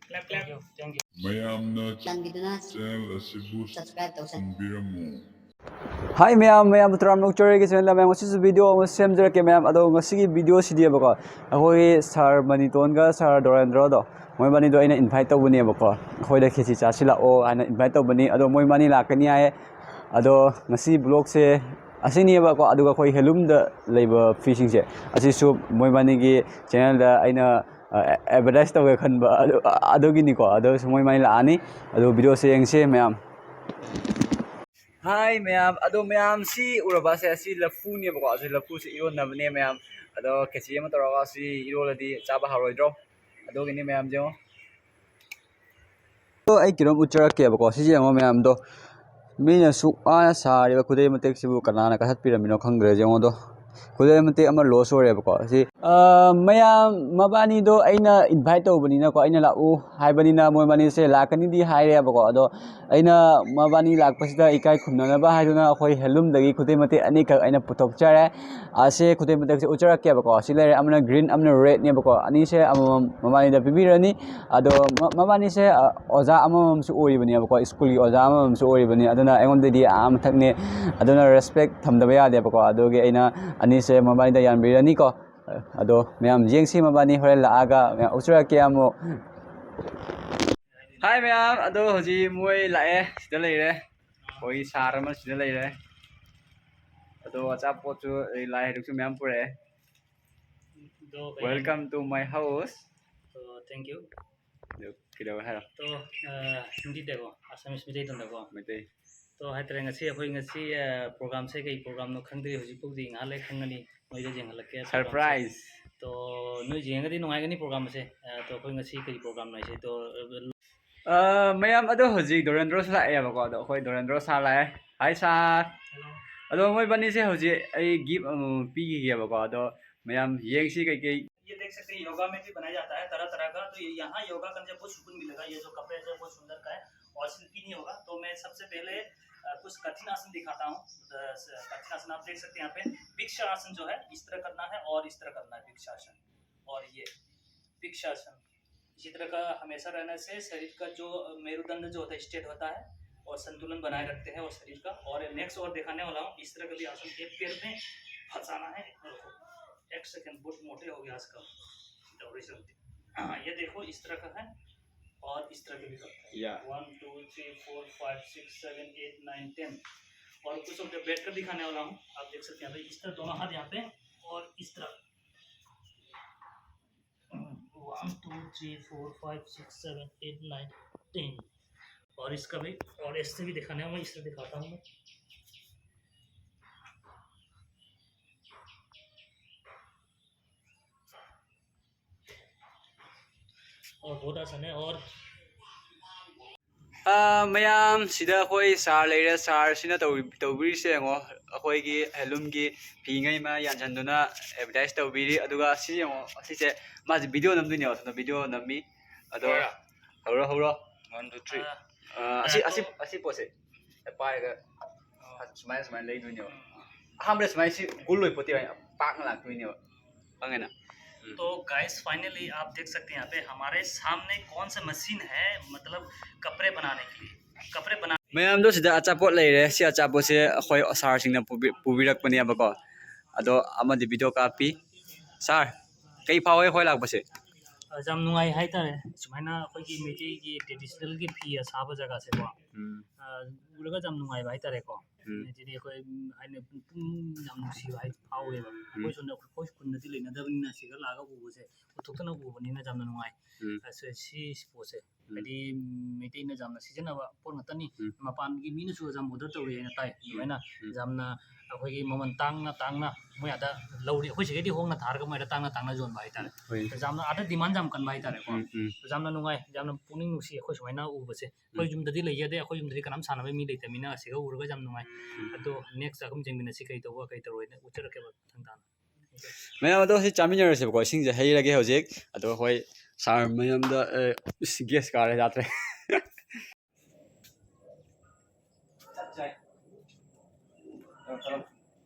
Clap, clap. Thank you. ꯃꯌꯥꯝꯅ channel ꯑꯁꯤꯕꯨ subscribe ꯊꯝꯕꯤꯔꯝꯃꯨ Hi ma'am tram nok chore ki channel ma'am ngasi video ma semjara ke ma'am ado ngasi gi video sidia bako akoi sir Maniton ga sir Dorendra do moi bani do aina invite tawbani bako khoi da khisi chasi la o aina invite tawbani ado moi mani lakani ai ado ngasi blog se asini bako aduga khoi helum da leiba fishing se asi su moi bani gi channel da aina advertise tawge khanba ado gi ni ko ado moi mani la ani ado video se yengse ma'am Hi ma'am, ma'am si uraba se si lafu ni bako si lafu si iro na bne ma'am ado kesi ma toraga si iro ladi chaba haroidro ado gini ma'am jo ai kirom uchara ke bako si jengo ma'am do mina su a sari ba kudai matek sibu kanana ka hat piramino khangre jengo do kudai matek ama loss ore bako si ma'am mabani do aina invite tawbani na ko aina la u haibani na moi bani se lakani di haire bako ado aina mabani lakpasida ikai khumna ba haiduna khoi helum dagi kudai matek ani ka aina putok chare ase kudai matek se uchara ke bako si lere amna green amna red ne bako ani se mabani da bibirani ado mabani se oza amam su ori bani bako school gi oza amam su ori bani aduna engon de di am thakne aduna respect thamdaba ya de bako adoge aina ani se mabani da yan birani ko ado ma'am jengsi mabani hore laaga uchara ke amo Hi ma'am ado hoji moi lae sida leire hoi sar ma sida leire ado acha pochu lai ruksu ma'am pure welcome to my house So thank you. kido ha तो हिंदी देखो Assamese में देखो देखो mate तो है तरह ngasi अखोई ngasi program से कई program नो खंगदे होजी पुगदी ngale खंगनी मोइ जे जेंग लके surprise तो नोइ जेंगदी नुंगाइगनी program से तो अखोई ngasi कई program नाइ से तो ma'am ado hoji Dorendra sa lae bako ado hoi Dorendra sa lae hi sir ado moi bani se hoji ai give pi gi bako ado ma'am yengsi kai kai ये देख सकते हैं योगा में भी बनाया जाता है तरह तरह का तो यहाँ योगा करने से बहुत सुकून मिलेगा ये जो कपड़े जो बहुत सुंदर का है और सिल्की नहीं होगा तो मैं सबसे पहले कुछ कठिन आसन दिखाता हूँ कठिन आसन आप देख सकते हैं यहाँ पे भिक्षासन जो है इस तरह करना है और इस तरह करना है भिक्षासन और ये भिक्षासन इसी तरह का हमेशा रहने से शरीर का जो मेरुदंड जो होता है स्ट्रेट होता है और संतुलन बनाए रखते हैं और शरीर का और नेक्स्ट और दिखाने वाला हूँ इस तरह का भी आसन एक पैर में फंसाना है एक सेकंड बहुत मोटे हो गया इसका ये देखो इस तरह का है और इस तरह के भी करते हैं 1 2 3 4 5 6 7 8 9 10 और कुछ अब बैठ कर दिखाने वाला हूँ आप देख सकते हैं इस तरह दोनों हाथ यहाँ पे और इस तरह 1 2 3 4 5 6 7 8 9 10 और इसका भी और ऐसे भी दिखाने वाला इस तरह दिखाता हूँ मैं और बहुत आसान है और mayam sida khoi sar leire sar sina tawbiri se ngo khoi gi helum gi phi ngai ma yan chan duna advertise tawbiri aduga si ngo si se ma video nam duni no video nammi ado horo 1 2 3 asi pose pa ga smile lei duni hamre smile si guloi poti pak na lak duni bangena तो guys finally आप देख सकते हैं यहाँ पे हमारे सामने कौन सा मशीन है मतलब कपड़े बनाने के लिए कपड़े बना mayam do sida achapot leire si achapot se khoi sar singna pubirak pani abako ado amadi video copy sar kai pawe khoi lak base ꯌꯥꯝ ꯅꯨꯡꯉꯥꯏ ꯍꯥꯏꯇꯥꯔꯦ ꯁꯨꯃꯥꯏꯅ ꯑꯩꯈꯣꯏꯒꯤ ꯃꯩꯇꯩꯒꯤ ꯇ꯭ꯔꯦꯗꯤꯁꯅꯦꯜꯒꯤ ꯐꯤ ꯑꯁꯥꯕ ꯖꯒꯥꯁꯦꯀꯣ ꯎꯔꯒ ꯌꯥꯝ ꯅꯨꯡꯉꯥꯏꯕ ꯍꯥꯏꯇꯥꯔꯦꯀꯣ ꯍꯥꯏꯗꯤ ꯑꯩꯈꯣꯏ ꯑꯩꯅ ꯌꯥꯝ ꯅꯨꯡꯁꯤꯕ ꯐꯥꯎꯋꯦꯕ ꯑꯩꯈꯣꯏ ꯈꯨꯟꯗꯗꯤ ꯂꯩꯅꯗꯕꯅꯤꯅ ꯁꯤꯒ ꯂꯥꯛꯑꯒ ꯎꯕꯁꯦ ꯎꯊꯣꯛꯇꯅ ꯎꯕꯅꯤꯅ ꯌꯥꯝꯅ ꯅꯨꯡꯉꯥꯏ ꯁꯤ ꯄꯣꯠꯁꯦ ꯍꯥꯏꯗꯤ ꯃꯩꯇꯩꯅ ꯌꯥꯝꯅ ꯁꯤꯖꯤꯟꯅꯕ ꯄꯣꯠ ꯉꯥꯛꯇꯅꯤ ꯃꯄꯥꯟꯒꯤ ꯃꯤꯅꯁꯨ ꯌꯥꯝ ꯑꯣꯔꯗꯔ ꯇꯧꯔꯦ ꯍꯥꯏꯅ ꯇꯥꯏ ꯑꯗꯨꯃꯥꯏꯅ ꯌꯥꯝꯅ ꯑꯩꯈꯣꯏꯒꯤ ꯃꯃꯜ ꯇꯥꯡꯅ ꯃꯣꯏ ꯑꯥꯗ ꯂꯧꯔꯤ ꯑꯩꯈꯣꯏ ꯁꯤꯒꯩꯗꯤ ꯍꯣꯡꯅ ꯊꯥꯔꯒ ꯃꯣꯏꯗ ꯇꯥꯡꯅ ꯌꯣꯟꯕ ꯍꯥꯏꯇꯥꯔꯦ ꯌꯥꯝꯅ ꯑꯥꯗ ꯗꯤꯃꯥꯟ ꯌꯥꯝ ꯀꯟꯕ ꯍꯥꯏꯇꯥꯔꯦꯀꯣ ꯌꯥꯝꯅ ꯅꯨꯡꯉꯥꯏ ꯌꯥꯝꯅ ꯄꯨꯛꯅꯤꯡ ꯅꯨꯡꯁꯤ ꯑꯩꯈꯣꯏ ꯁꯨꯃꯥꯏꯅ ꯎꯕꯁꯦ ꯑꯩꯈꯣꯏ ꯌꯨꯝꯗꯗꯤ ꯂꯩꯖꯗꯦ ꯑꯩꯈꯣꯏ ꯌꯨꯝꯗꯗꯤ ꯀꯅꯥꯝ ꯁꯥꯟꯅꯕ ꯃꯤ ꯂꯩꯇꯕꯅꯤꯅ ꯑꯁꯤꯒ ꯎꯔꯒ ꯌꯥꯝ ꯅꯨꯡꯉꯥꯏ ꯑꯗꯣ ꯅꯦꯛꯁ ꯆꯥꯛꯈꯨꯝ ꯆꯪꯃꯤꯟꯅꯁꯤ ꯀꯩ ꯇꯧꯕ ꯀꯩ ꯇꯧꯔꯣꯏꯅ ꯎꯠꯆꯔꯛꯀꯦꯕ ꯃꯊꯪ ꯇꯥꯅ mayam ado si chaminarasebako singje heirage hojik ado hoi sar mayam da guest kare jatre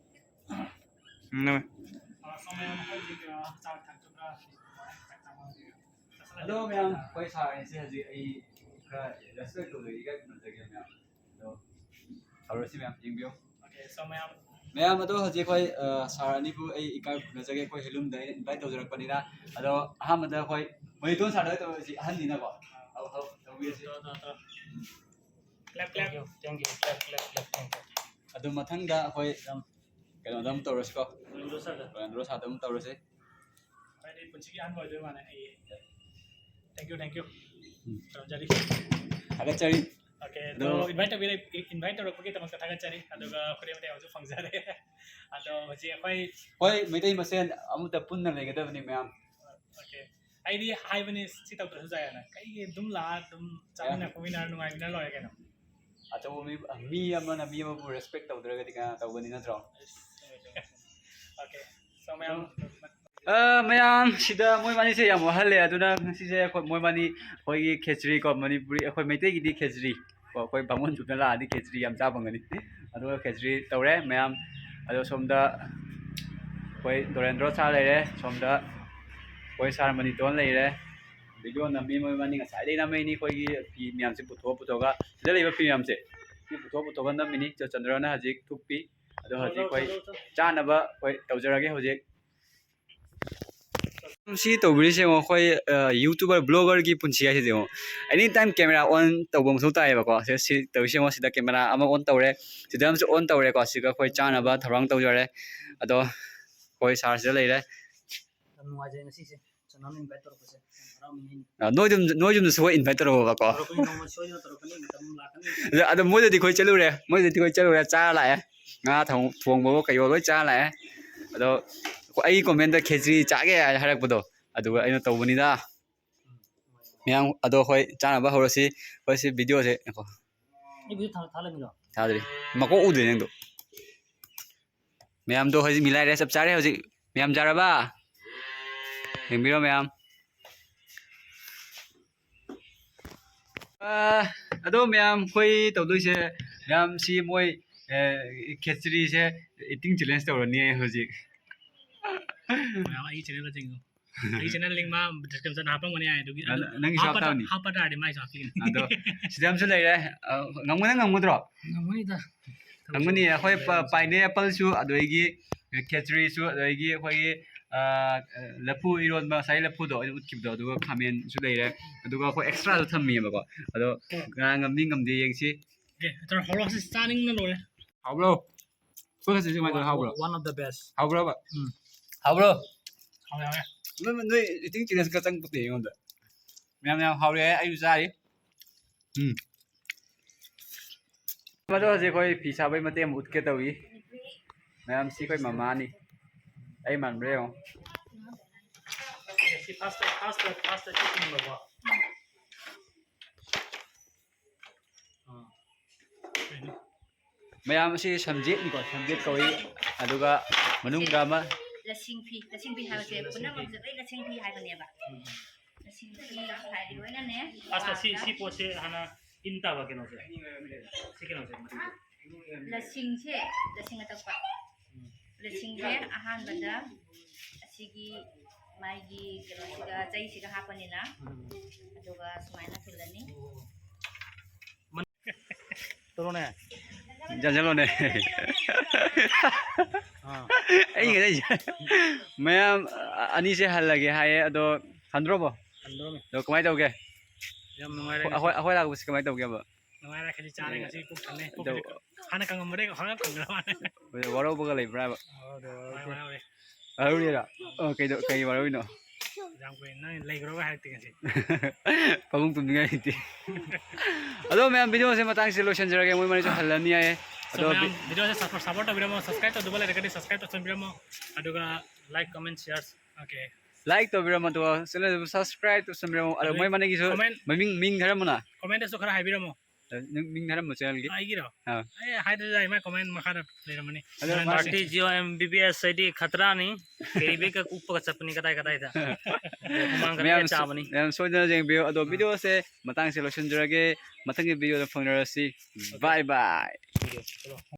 ꯑꯗꯣ ꯃꯌꯥꯝ ꯑꯩꯈꯣꯏ ꯁꯥꯔꯤꯁꯦ ꯍꯧꯖꯤꯛ ꯑꯩ ꯈꯔ ꯔꯦꯁꯄꯦꯛ ꯇꯧꯖꯒꯦ ꯈꯟꯖꯒꯦ ꯃꯌꯥꯝ ꯑꯗꯣ ꯍꯧꯔꯁꯤ ꯃꯌꯥꯝ ꯌꯦꯡꯕꯤꯌꯨ Okay, so ma'am. ꯃꯌꯥꯝ ꯑꯗꯣ ꯍꯧꯖꯤꯛ ꯑꯩꯈꯣꯏ ꯁꯥꯔ ꯑꯅꯤꯕꯨ ꯑꯩ ꯏꯀꯥꯏ ꯈꯨꯝꯅꯖꯒꯦ ꯑꯩꯈꯣꯏ ꯍꯦꯂꯨꯝꯗ ꯑꯩꯅ ꯏꯟꯚꯥꯏꯠ ꯇꯧꯖꯔꯛꯄꯅꯤꯅ ꯑꯗꯣ ꯑꯍꯥꯟꯕꯗ ꯑꯩꯈꯣꯏ ꯃꯣꯅꯤꯇꯣꯟ ꯁꯥꯔꯗ ꯇꯧꯔꯁꯤ ꯑꯍꯟꯅꯤꯅꯀꯣ ꯇꯧꯕꯤꯔꯁꯤ Clap, clap. Thank you. Clap, clap, clap. Thank you. ꯑꯗꯨ ꯃꯊꯪꯗ ꯑꯩꯈꯣꯏ ꯀꯩꯅꯣꯗ ꯑꯃꯨꯛ ꯇꯧꯔꯁꯤꯀꯣ Randro sir. ꯔꯦꯟꯗ꯭ꯔꯣ ꯁꯥꯔꯗ ꯑꯃꯨꯛ ꯇꯧꯔꯁꯤ Pwede punchigi an boy mane. Thank you, thank you. Ramjari. ꯊꯥꯒꯠꯆꯔꯤ Okay, No. so invite ꯇꯧꯔꯛꯄꯒꯤ ꯗꯃꯛꯇ ꯊꯥꯒꯠꯆꯔꯤ ꯑꯗꯨꯒ ꯈꯨꯗꯦꯝ ꯃꯇꯦꯡꯁꯨ ꯐꯪꯖꯔꯦ ꯑꯗꯣ ꯍꯧꯖꯤꯛ ꯑꯩꯈꯣꯏ ꯍꯣꯏ ꯃꯩꯇꯩ ꯃꯁꯦꯟ ꯑꯃꯠꯇ ꯄꯨꯟꯅ ꯂꯩꯒꯗꯕꯅꯤ ꯃꯌꯥꯝ Okay, ꯑꯩꯗꯤ ꯍꯥꯏꯕꯅꯤ ꯁꯤ ꯇꯧꯗ꯭ꯔꯁꯨ ꯌꯥꯏꯅ ꯀꯩꯒꯤ ꯑꯗꯨꯝ ꯂꯥꯛꯑ ꯑꯗꯨꯝ ꯆꯥꯃꯤꯟꯅ ꯈꯣꯠꯃꯤꯟꯅꯔ ꯅꯨꯡꯉꯥꯏꯃꯤꯟꯅ ꯂꯣꯏꯔꯦ ꯀꯩꯅꯣ ꯑꯆꯧꯕ ꯃꯤ ꯑꯃꯅ ꯃꯤ ꯑꯃꯕꯨ ꯔꯦꯁꯄꯦꯛ ꯇꯧꯗ꯭ꯔꯒꯗꯤ ꯀꯅꯥ ꯇꯧꯒꯅꯤ ꯅꯠꯇ꯭ꯔꯣ Okay, so ma'am. ꯃꯌꯥꯝ ꯁꯤꯗ ꯃꯣꯏ ꯃꯅꯤꯁꯦ ꯌꯥꯝ ꯋꯥꯍꯜꯂꯦ ꯑꯗꯨꯅ ꯉꯁꯤꯁꯦ ꯑꯩꯈꯣꯏ ꯃꯣꯏ ꯃꯅꯤ ꯑꯩꯈꯣꯏꯒꯤ ꯈꯦꯆ꯭ꯔꯤ ꯀꯣ ꯃꯅꯤꯄꯨꯔꯤ ꯑꯩꯈꯣꯏ ꯃꯩꯇꯩꯒꯤꯗꯤ ꯈꯦꯆ꯭ꯔꯤ ꯀꯣ ꯑꯩꯈꯣꯏ ꯕꯥꯃꯣꯟ ꯆꯨꯞꯅ ꯂꯥꯛꯑꯗꯤ ꯈꯦꯆ꯭ꯔꯤ ꯌꯥꯝ ꯆꯥ ꯐꯪꯒꯅꯤ ꯑꯗꯨꯒ ꯈꯦꯆ꯭ꯔꯤ ꯇꯧꯔꯦ ꯃꯌꯥꯝ ꯑꯗꯣ ꯁꯣꯝꯗ ꯑꯩꯈꯣꯏ ꯗꯣꯔꯦꯟꯗ꯭ꯔꯣ ꯁꯥꯔ ꯂꯩꯔꯦ ꯁꯣꯝꯗ ꯑꯩꯈꯣꯏ ꯁꯥꯔ ꯃꯅꯤꯇꯣꯟ ꯂꯩꯔꯦ ꯚꯤꯗꯤꯑꯣ ꯅꯝꯃꯤ ꯃꯣꯏ ꯃꯅꯤ ꯉꯁꯥꯏꯗꯒꯤ ꯅꯝꯃꯛꯏꯅꯤ ꯑꯩꯈꯣꯏꯒꯤ ꯐꯤ ꯃꯌꯥꯝꯁꯦ ꯄꯨꯊꯣꯛꯑꯒ ꯁꯤꯗ ꯂꯩꯕ ꯐꯤ ꯃꯌꯥꯝꯁꯦ ꯁꯤ ꯄꯨꯊꯣꯛꯑꯒ ꯅꯝꯃꯤꯅꯤ ꯆꯟꯗ꯭ꯔꯅ ꯍꯧꯖꯤꯛ ꯊꯨꯞꯄꯤ ꯑꯗꯣ ꯍꯧꯖꯤꯛ ꯑꯩꯈꯣই ꯆꯥꯅꯕ ꯑꯩꯈꯣꯏ ꯇꯧꯖꯔꯒꯦ ꯍꯧꯖꯤꯛ ꯁꯤ ꯇꯧꯕꯤꯔꯤꯁꯦ ꯌꯦꯡꯉꯣ ꯑꯩꯈꯣꯏ ꯌꯨꯇꯨꯕꯔ ꯕ꯭ꯂꯣꯒꯔꯒꯤ ꯄꯨꯟꯁꯤ ꯍꯥꯏꯁꯤꯗꯤ ꯌꯦꯡꯉꯣ ꯑꯦꯅꯤ ꯇꯥꯏꯝ ꯀꯦꯃꯦꯔꯥ ꯑꯣꯟ ꯇꯧꯕ ꯃꯊꯧ ꯇꯥꯏꯌꯦꯕꯀꯣ ꯁꯤ ꯇꯧꯔꯤꯁꯦ ꯌꯦꯡꯉꯣ ꯁꯤꯗ ꯀꯦꯃꯦꯔꯥ ꯑꯃ ꯑꯣꯟ ꯇꯧꯔꯦ ꯁꯤꯗ ꯑꯃꯁꯨ ꯑꯣꯟ ꯇꯧꯔꯦꯀꯣ ꯁꯤꯒ ꯑꯩꯈꯣꯏ ꯆꯥꯅꯕ ꯊꯧꯔꯥꯡ ꯇꯧꯖꯔꯦ ꯑꯗꯣ ꯑꯩꯈꯣꯏ ꯁꯥꯔꯁꯤꯗ ꯂꯩꯔꯦ ꯌꯥꯝ ꯅꯨꯡꯉꯥꯏꯖꯩ ꯉꯁꯤꯁꯦ ꯆꯅꯥꯝꯅ ꯏꯟꯚꯥꯏꯠ ꯇꯧꯔꯛꯄꯁꯦ ꯌꯥꯝ ꯍꯔꯥꯎꯅꯤꯡꯉꯤ ꯅꯣꯏ ꯌꯨꯝꯗꯁꯨ ꯍꯣꯏ ꯏꯟꯚꯥꯏꯠ ꯇꯧꯔꯛꯑꯣꯕꯀꯣ ꯇꯧꯔꯛꯀꯅꯤ ꯅꯣꯡꯃ ꯁꯣꯏꯗꯅ ꯇꯧꯔꯛꯀꯅꯤ ꯃꯇꯝ ꯂꯥꯛꯀꯅꯤ ꯑꯗꯣ ꯃꯣꯏꯗꯗꯤ ꯑꯩꯈꯣꯏ ꯆꯠꯂꯨꯔꯦ ꯆꯥꯔ ꯂꯥꯛꯑꯦ ꯉꯥ ꯊꯣꯡꯕꯋꯣ ꯀꯩꯋꯣ ꯂꯣꯏ ꯆꯥꯔ ꯂꯥꯛꯑꯦ ꯑꯗꯣ ꯑꯩꯒꯤ ꯀꯣꯃꯦꯟꯗ ꯈꯦꯆ꯭ꯔꯤ ꯆꯥꯒꯦ ꯍꯥꯏꯔꯛꯄꯗꯣ ꯑꯗꯨꯒ ꯑꯩꯅ ꯇꯧꯕꯅꯤꯗ ꯃꯌꯥꯝ ꯑꯗꯣ ꯍꯣꯏ ꯆꯥꯅꯕ ꯍꯧꯔꯁꯤ ꯍꯣꯏ ꯁꯤ ꯚꯤꯗꯤꯑꯣꯁꯦ ꯉꯥꯏꯈꯣ ꯑꯩ ꯚꯤꯗꯤꯑꯣ ꯊꯥꯒꯠꯂꯝꯃꯤꯔꯣ ꯊꯥꯗ꯭ꯔꯤ ꯃꯀꯣꯛ ꯎꯗ꯭ꯔꯤ ꯅꯪꯗꯣ ꯃꯌꯥꯝꯗꯣ ꯍꯧꯖꯤꯛ ꯃꯤꯂꯥꯏꯔꯦ ꯆꯞ ꯆꯥꯔꯦ ꯍꯧꯖꯤꯛ ꯃꯌꯥꯝ ꯆꯥꯔꯕ ꯌꯦꯡꯕꯤꯔꯣ ꯃꯌꯥꯝ ꯑꯗꯣ ꯃꯌꯥꯝ ꯑꯩꯈꯣꯏ ꯇꯧꯗꯣꯏꯁꯦ ꯃꯌꯥꯝ ꯁꯤ ꯃꯣꯏ ꯈꯦꯆ꯭ꯔꯤꯁꯦ ꯏꯇꯤꯡ ꯆꯦꯂꯦꯟꯖ ꯇꯧꯔꯅꯤ ꯍꯧꯖꯤꯛ ꯃꯌꯥꯝ ꯑꯩꯒꯤ ꯆꯦꯅꯦꯜꯗ ꯆꯤꯡꯉꯨ ꯑꯩꯒꯤ ꯆꯦꯅꯦꯜ ꯂꯤꯡ ꯃꯥ ꯗꯤꯁꯀ꯭ꯔꯤꯞꯁꯟꯗ ꯍꯥꯞꯄꯝꯒꯅꯤ ꯑꯗꯨꯒꯤ ꯅꯪꯒꯤꯁꯨ ꯍꯥꯞ ꯇꯥꯕꯅꯤ ꯍꯥꯞꯄ ꯇꯥꯔꯗꯤ ꯃꯥꯏꯁꯨ ꯍꯥꯞꯄꯤꯒꯅꯤ ꯑꯗꯣ ꯁꯤꯗ ꯑꯃꯁꯨ ꯂꯩꯔꯦ ꯉꯝꯒꯗ꯭ꯔꯣ ꯉꯝꯒꯅꯤꯗ ꯉꯝꯒꯅꯤ ꯑꯩꯈꯣꯏ ꯄꯥꯏꯅꯦꯄꯜꯁꯨ ꯑꯗꯒꯤ ꯈꯦꯆ꯭ꯔꯤꯁꯨ ꯑꯗꯒꯤ ꯑꯩꯈꯣꯏꯒꯤ ꯂꯐꯨ ꯏꯔꯣꯟꯕ ꯉꯁꯥꯏ ꯂꯐꯨꯗꯣ ꯑꯩꯅ ꯎꯠꯈꯤꯕꯗꯣ ꯑꯗꯨꯒ ꯈꯥꯃꯦꯟꯁꯨ ꯂꯩꯔꯦ ꯑꯗꯨꯒ ꯑꯩꯈꯣꯏ ꯑꯦꯛꯁꯇ꯭ꯔꯥꯁꯨ ꯊꯝꯃꯤꯌꯦꯕꯀꯣ ꯑꯗꯣ ꯀꯅꯥ ꯉꯝꯅꯤ ꯉꯝꯗꯦ ꯌꯦꯡꯁꯤ ꯍꯧꯔꯛꯑꯁꯤ ꯆꯥꯅꯤꯡꯅ ꯂꯣꯏꯔꯦ ꯍꯥꯎꯕ꯭ꯔꯣ ꯑꯩꯈꯣꯏ ꯈꯦꯆ꯭ꯔꯤꯁꯤ ꯀꯃꯥꯏꯅ ꯇꯧꯋꯦ ꯍꯥꯎꯕ꯭ꯔꯣ one of the best ꯍꯥꯎꯕ꯭ꯔꯣꯕ ꯍꯥꯎꯕ꯭ꯔꯣ ꯍꯥꯎꯋꯦ ꯅꯣꯏ ꯏꯇꯤꯡ ꯆꯦꯂꯦꯟꯖꯀ ꯆꯪꯕꯗꯦ ꯑꯩꯉꯣꯟꯗ ꯃꯌꯥꯝ ꯍꯥꯎꯔꯦ ꯑꯩꯁꯨ ꯆꯥꯔꯤ ꯑꯗꯣ ꯍꯧꯖꯤꯛ ꯑꯩꯈꯣꯏ ꯐꯤ ꯁꯥꯕꯩ ꯃꯇꯦꯛ ꯑꯃ ꯎꯠꯀꯦ ꯇꯧꯏ ꯃꯌꯥꯝ ꯁꯤ ꯑꯩꯈꯣই ꯃꯃꯥꯅꯤ ꯑꯩ ꯃꯥꯟꯕ꯭ꯔꯥ ꯌꯦꯡꯉꯣ ꯁꯤ ꯐꯥꯁꯇ ꯆꯤꯡꯕꯀꯣ ꯃꯌꯥꯝ ꯑꯁꯤ ꯁꯝꯖꯦꯠꯅꯤꯀꯣ ꯁꯝꯖꯦꯠ ꯀꯧꯏ ꯑꯗꯨꯒ ꯃꯅꯨꯡꯗ ꯑꯃ ꯂꯁꯤꯡ ꯐꯤ ꯍꯥꯏꯕꯁꯦ ꯄꯨꯝꯅꯃꯛꯁꯦ ꯂꯣꯏ ꯂꯁꯤꯡ ꯐꯤ ꯍꯥꯏꯕꯅꯦꯕ ꯂꯁꯤꯡ ꯐꯤ ꯍꯥꯏꯗꯤ ꯂꯣꯏꯅꯅꯦ ꯐꯥꯁꯇ ꯁꯤ ꯄꯣꯠꯁꯦ ꯍꯥꯟꯅ ꯏꯟ ꯇꯥꯕ ꯀꯩꯅꯣꯁꯦ ꯁꯤ ꯀꯩꯅꯣꯁꯦ ꯂꯁꯤꯡꯁꯦ ꯂꯁꯤꯡ ꯑꯇꯛꯄ ꯂꯁꯤꯡꯁꯦ ꯑꯍꯥꯟꯕꯗ ꯑꯁꯤꯒꯤ ꯃꯥꯒꯤ ꯀꯩꯅꯣꯁꯤꯒ ꯆꯩꯁꯤꯒ ꯍꯥꯞꯄꯅꯤꯅ ꯑꯗꯨꯒ ꯁꯨꯃꯥꯏꯅ ꯊꯤꯜꯂꯅꯤ ꯇꯧꯔꯣꯅꯦ ꯖꯜꯖꯜꯂꯣꯅꯦ ꯑꯩ ꯉꯁꯥꯏ ꯃꯌꯥꯝ ꯑꯅꯤꯁꯦ ꯍꯜꯂꯒꯦ ꯍꯥꯏꯌꯦ ꯑꯗꯣ ꯍꯟꯗ꯭ꯔꯣꯕꯣ ꯍꯟꯗ꯭ꯔꯣꯃꯦ ꯑꯗꯣ ꯀꯃꯥꯏꯅ ꯇꯧꯒꯦ ꯌꯥꯝ ꯅꯨꯡꯉꯥꯏꯔꯦ ꯑꯩꯈꯣꯏ ꯂꯥꯛꯄꯁꯤ ꯀꯃꯥꯏꯅ ꯇꯧꯒꯦꯕ ꯅꯨꯡꯉꯥꯏꯔꯦ ꯈꯗꯤ ꯆꯥꯔꯦ ꯉꯁꯤ ꯄꯨꯛ ꯊꯟꯅꯦ ꯍꯥꯟꯅ ꯀꯪꯉꯝꯕꯗꯩ ꯍꯥꯟꯅ ꯀꯪꯈ꯭ꯔ ꯃꯥꯜꯂꯦ ꯋꯥꯔꯧꯕꯒ ꯂꯩꯕ꯭ꯔꯥꯕ ꯋꯥꯔꯧꯔꯦ ꯋꯥꯔꯧꯔꯤꯔꯥ ꯀꯩ ꯋꯥꯔꯧꯏꯅꯣ ꯌꯥꯝ ꯀꯨꯏꯅ ꯅꯪ ꯂꯩꯈ꯭ꯔꯣꯒ ꯍꯥꯏꯔꯛꯇꯦ ꯉꯁꯤ ꯐꯃꯨꯡ ꯇꯨꯝꯅꯤꯡꯉꯥꯏ ꯂꯩꯇꯦ ꯑꯗꯣ ꯃꯌꯥꯝ ꯚꯤꯗꯤꯑꯣꯁꯦ ꯃꯇꯥꯡꯁꯤꯗ ꯂꯣꯏꯁꯤꯟꯖꯔꯒꯦ ꯃꯣꯏ ꯃꯔꯤꯁꯨ ꯍꯜꯂꯅꯤ ꯍꯥꯏꯌꯦ ꯑꯗꯣ ꯚꯤꯗꯤꯑꯣꯁꯦ ꯁꯞꯄꯣꯔꯠ ꯇꯧꯕꯤꯔꯝꯃꯣ ꯁꯕꯁꯀ꯭ꯔꯥꯏꯕ ꯇꯧꯗꯕ ꯂꯩꯔꯒꯗꯤ ꯁꯕꯁꯀ꯭ꯔꯥꯏꯕ ꯇꯧꯁꯟꯕꯤꯔꯝꯃꯣ ꯑꯗꯨꯒ like comment share okay like ꯇꯧꯕꯤꯔꯝꯃꯣ ꯑꯗꯨꯒ ꯆꯦꯅꯦꯜꯗꯨ ꯁꯕꯁꯀ꯭ꯔꯥꯏꯕ ꯇꯧꯁꯟꯕꯤꯔꯝꯃꯣ ꯑꯗꯣ ꯃꯣꯏ ꯃꯅꯤꯒꯤꯁꯨ ꯃꯤꯡ ꯍꯥꯏꯔꯝꯃꯣꯅ ꯀꯣꯃꯦꯟꯇꯁꯨ ꯈꯔ ꯍꯥꯏꯕꯤꯔꯝꯃꯣ ꯃꯤꯡ ꯍꯥꯏꯔꯝꯃꯣ ꯆꯦꯅꯦꯜꯒꯤ ꯑꯩꯒꯤꯔꯣ ꯑꯩ ꯍꯥꯏꯗ꯭ꯔꯁꯨ ꯌꯥꯏ ꯃꯥꯏ ꯀꯣꯃꯦꯟ ꯃꯈꯥꯗ ꯂꯩꯔꯝꯃꯅꯤ पार्टी जियो MBBS ꯍꯥꯏꯗꯤ ꯈꯇ꯭ꯔꯥꯅꯤ ꯀꯦꯔꯤꯕꯦꯒ ꯀꯨꯞꯄꯒ ꯆꯠꯄꯅꯤ ꯀꯗꯥꯏꯗ ꯍꯨꯃꯥꯡ ꯈꯔ ꯆꯥꯕꯅꯤ ꯃꯌꯥꯝ ꯁꯣꯏꯗꯅ ꯌꯦꯡꯕꯤꯌꯨ ꯑꯗꯣ ꯚꯤꯗꯤꯑꯣꯁꯦ ꯃꯇꯥꯡꯁꯦ ꯂꯣꯏꯁꯤꯟꯖꯔꯒꯦ ꯃꯊꯪꯒꯤ ꯚꯤꯗꯤꯑꯣꯗ ꯐꯪꯅꯔꯁꯤ ꯕꯥꯏ ꯕꯥꯏ